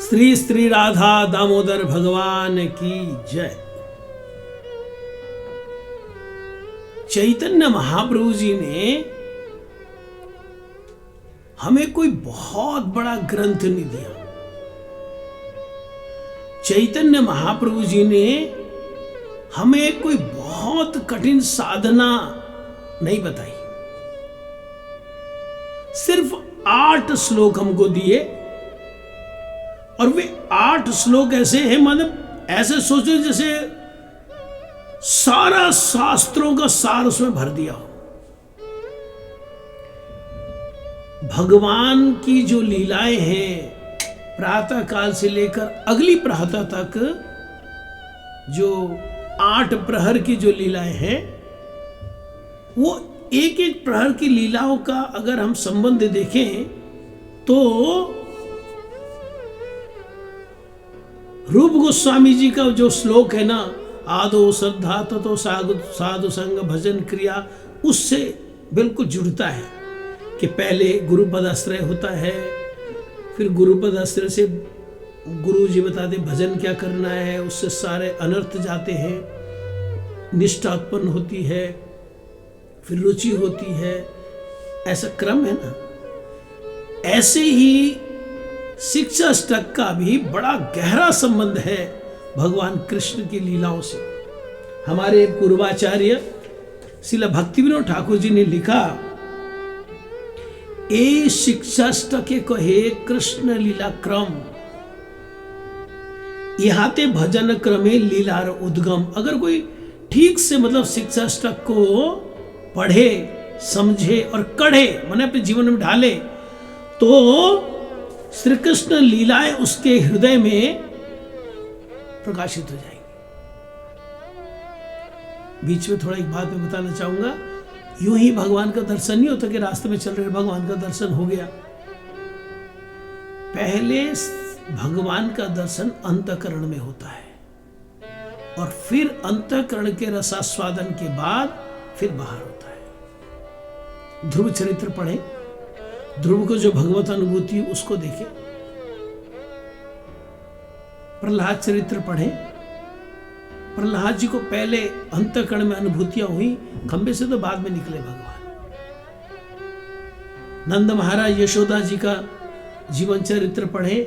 श्री श्री राधा दामोदर भगवान की जय। चैतन्य महाप्रभु जी ने हमें कोई बहुत बड़ा ग्रंथ नहीं दिया। चैतन्य महाप्रभु जी ने हमें कोई बहुत कठिन साधना नहीं बताई। सिर्फ 8 श्लोक हमको दिए और वे 8 श्लोक ऐसे हैं, मतलब ऐसे सोचो जैसे सारा शास्त्रों का सार उसमें भर दिया हो। भगवान की जो लीलाएं हैं प्रातः काल से लेकर अगली प्रातः तक, जो 8 प्रहर की जो लीलाएं हैं, वो एक एक प्रहर की लीलाओं का अगर हम संबंध देखें तो रूप गोस्वामी जी का जो श्लोक है ना, आदो श्रद्धा ततो साधु संग भजन क्रिया, उससे बिल्कुल जुड़ता है कि पहले गुरुपद आश्रय होता है, फिर गुरुपद आश्रय से गुरु जी बताते भजन क्या करना है, उससे सारे अनर्थ जाते हैं, निष्ठा उत्पन्न होती है, फिर रुचि होती है, ऐसा क्रम है ना। ऐसे ही शिक्षा अष्टक का भी बड़ा गहरा संबंध है भगवान कृष्ण की लीलाओं से। हमारे पूर्वाचार्य श्रील भक्तिविनोद ठाकुर जी ने लिखा, ए शिक्षाष्टक कहे कृष्ण लीला क्रम, यहाते भजन क्रमे लीलार उद्गम। अगर कोई ठीक से मतलब शिक्षाष्टक को पढ़े, समझे और कढ़े, माने अपने जीवन में ढाले, तो श्री कृष्ण लीलाएं उसके हृदय में प्रकाशित हो जाएंगी। बीच में थोड़ा एक बात मैं बताना चाहूंगा, यूं ही भगवान का दर्शन नहीं होता कि रास्ते में चल रहे भगवान का दर्शन हो गया। पहले भगवान का दर्शन अंतःकरण में होता है और फिर अंतःकरण के रसास्वादन के बाद फिर बाहर होता है। ध्रुव चरित्र पढ़े, ध्रुव को जो भगवत अनुभूति उसको देखे। प्रहलाद चरित्र पढ़े, प्रहलाद जी को पहले अंतःकरण में अनुभूतियां हुई, खंबे से तो बाद में निकले भगवान। नंद महाराज यशोदा जी का जीवन चरित्र पढ़े,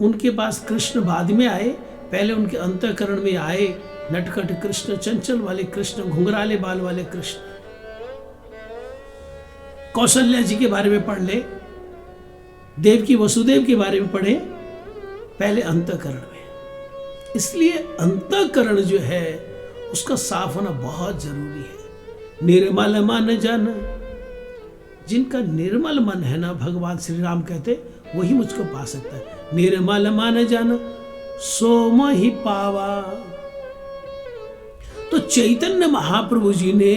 उनके पास कृष्ण बाद में आए, पहले उनके अंतःकरण में आए नटखट कृष्ण, चंचल वाले कृष्ण, घुंघराले बाल वाले कृष्ण। कौशल्या जी के बारे में पढ़ ले, देवकी वसुदेव के बारे में पढ़े, पहले अंतःकरण में। इसलिए अंतःकरण जो है उसका साफ होना बहुत जरूरी है। निर्मल मन जन, जिनका निर्मल मन है ना, भगवान श्री राम कहते वही मुझको पा सकता है। निर्मल मन जन सो मोहि पावा। तो चैतन्य महाप्रभु जी ने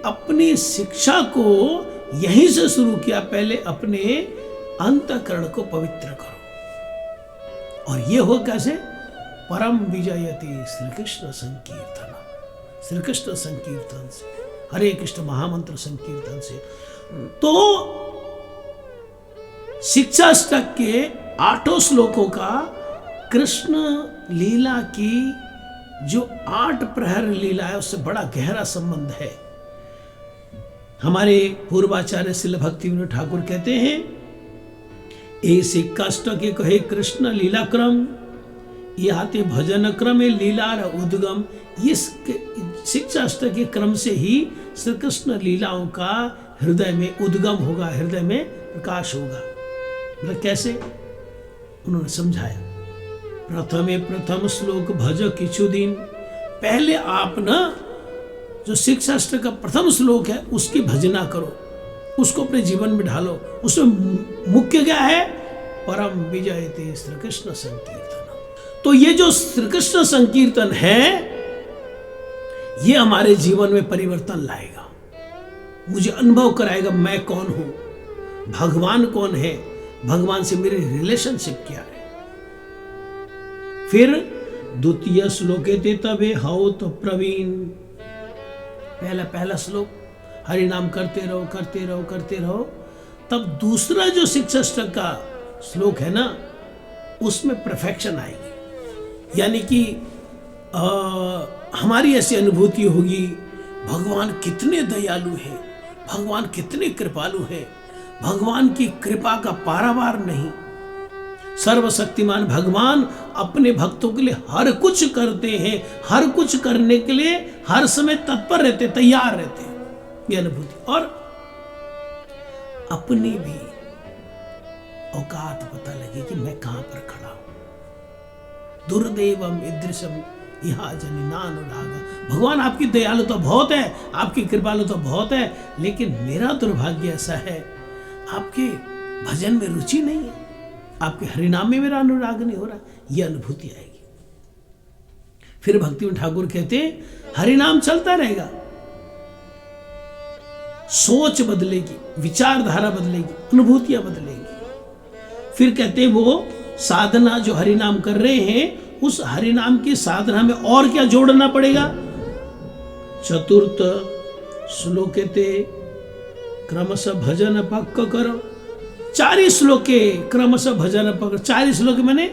अपनी शिक्षा को यहीं से शुरू किया, पहले अपने अंतःकरण को पवित्र करो। और ये हो कैसे? परम विजयति श्री कृष्ण संकीर्तन, श्री कृष्ण संकीर्तन से, हरे कृष्ण महामंत्र संकीर्तन से। तो शिक्षाष्टक के 8 श्लोकों का कृष्ण लीला की जो 8 प्रहर लीला है उससे बड़ा गहरा संबंध है। हमारे पूर्वाचार्य श्रील भक्तिविनोद ठाकुर कहते हैं, ए शिक्षाष्टक कहे कृष्ण लीला क्रम, यहाते भजन क्रम लीलार उद्गम। इस शिक्षाष्टक के क्रम से ही श्री कृष्ण लीलाओं का हृदय में उद्गम होगा, हृदय में प्रकाश होगा। मतलब कैसे? उन्होंने समझाया, प्रथम श्लोक भज किछु दिन। पहले आप ना जो शिक्षाष्टक का प्रथम श्लोक है उसकी भजना करो, उसको अपने जीवन में ढालो। उसमें मुख्य क्या है? परम विजयते श्री कृष्ण संकीर्तन। तो ये जो श्री कृष्ण संकीर्तन है ये हमारे जीवन में परिवर्तन लाएगा, मुझे अनुभव कराएगा मैं कौन हूं, भगवान कौन है, भगवान से मेरी रिलेशनशिप क्या है। फिर द्वितीय श्लोके ते तबे हौ तो प्रवीण। पहला श्लोक हरि नाम करते रहो करते रहो करते रहो। तब दूसरा जो शिक्षाष्टक का श्लोक है ना, उसमें परफेक्शन आएगी। यानी कि हमारी ऐसी अनुभूति होगी, भगवान कितने दयालु हैं, भगवान कितने कृपालु हैं, भगवान की कृपा का पारावार नहीं। सर्वशक्तिमान भगवान अपने भक्तों के लिए हर कुछ करते हैं, हर कुछ करने के लिए हर समय तत्पर रहते, तैयार रहते हैं, ये अनुभूति। और अपनी भी औकात पता लगे कि मैं कहां पर खड़ा हूं। दुर्दैवम ईदृशम इहा जनिनानुरागा। भगवान आपकी दयालुता बहुत है, आपकी कृपालुता बहुत है, लेकिन मेरा दुर्भाग्य ऐसा है, आपके भजन में रुचि नहीं है, आपके हरिनाम में मेरा अनुराग नहीं हो रहा। यह अनुभूति आएगी। फिर भक्ति ठाकुर कहते हैं हरिनाम चलता रहेगा, सोच बदलेगी, विचारधारा बदलेगी, अनुभूतियां बदलेगी। फिर कहते हैं वो साधना जो हरिनाम कर रहे हैं, उस हरिनाम की साधना में और क्या जोड़ना पड़ेगा। चतुर्थ श्लोकेते क्रमशः भजन पक्क करो। 4 श्लोके क्रमशः भजन पक्क। 4 श्लोक मैंने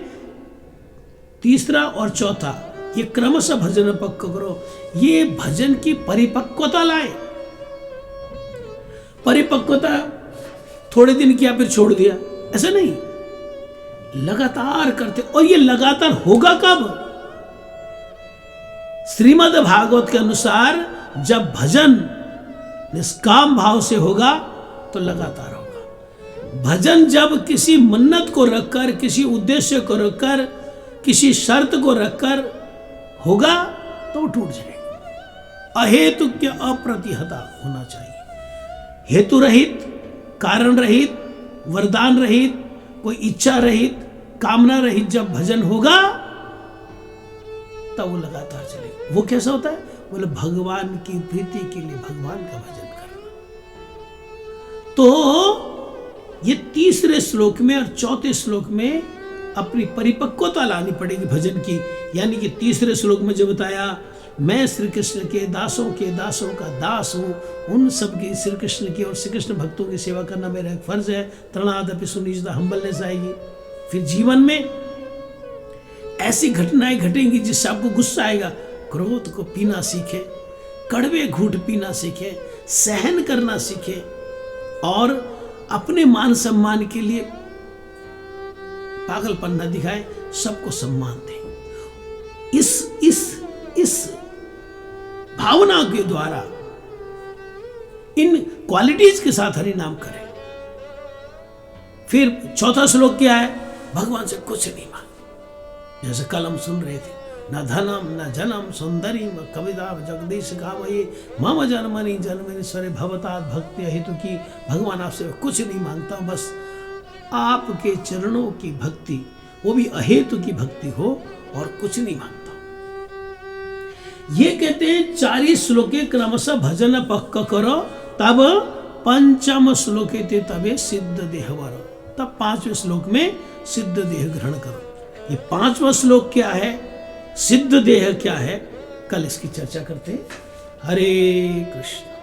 तीसरा और चौथा, ये क्रमशः भजन पक्क करो, ये भजन की परिपक्वता लाए। परिपक्वता थोड़े दिन किया फिर छोड़ दिया, ऐसा नहीं, लगातार करते। और ये लगातार होगा कब? श्रीमद् भागवत के अनुसार जब भजन निष्काम भाव से होगा तो लगातार होगा। भजन जब किसी मन्नत को रखकर, किसी उद्देश्य को रखकर, किसी शर्त को रखकर होगा तो टूट जाएगा। अहेतुक्य अप्रतिहता होना चाहिए। हेतु रहित, कारण रहित, वरदान रहित, कोई इच्छा रहित, कामना रहित जब भजन होगा तब वो लगातार चलेगा। वो कैसा होता है? बोले भगवान की प्रीति के लिए भगवान का भजन करना। तो ये तीसरे श्लोक में और चौथे श्लोक में अपनी परिपक्वता लानी पड़ेगी भजन की। यानी कि तीसरे श्लोक में जो बताया, मैं श्री कृष्ण के दासों का दास हूँ, उन सब की श्री कृष्ण की और श्री कृष्ण भक्तों की सेवा करना मेरा एक फर्ज है। तृणादपि सुनिश्चित हम्बलनेस आएगी। फिर जीवन में ऐसी घटनाएं घटेंगी जिससे आपको गुस्सा आएगा। क्रोध को पीना सीखे, कड़वे घूंट पीना सीखे, सहन करना सीखे और अपने मान सम्मान के लिए पागलपन न दिखाए, सबको सम्मान दे। इस भावना के द्वारा इन क्वालिटीज के साथ हरि नाम करें। फिर चौथा श्लोक क्या है? भगवान से कुछ नहीं मांगे। जैसे कल हम सुन रहे थे, न धनम न जनम सुंदरी कविता जगदीश गावये मम जन्मनि जन्मेश्वरे भवतात भक्ति हेतु की। भगवान आपसे कुछ नहीं मांगता, बस आपके चरणों की भक्ति, वो भी अहेतु की भक्ति हो, और कुछ नहीं मांगता। ये कहते हैं 4 श्लोके क्रमशः भजन पक्क करो, तब पंचम श्लोके ते तबे सिद्ध देहवर। तब 5वें श्लोक में सिद्ध देह ग्रहण करो। ये 5वां श्लोक क्या है, सिद्ध देह क्या है, कल इसकी चर्चा करते हैं। हरे कृष्ण।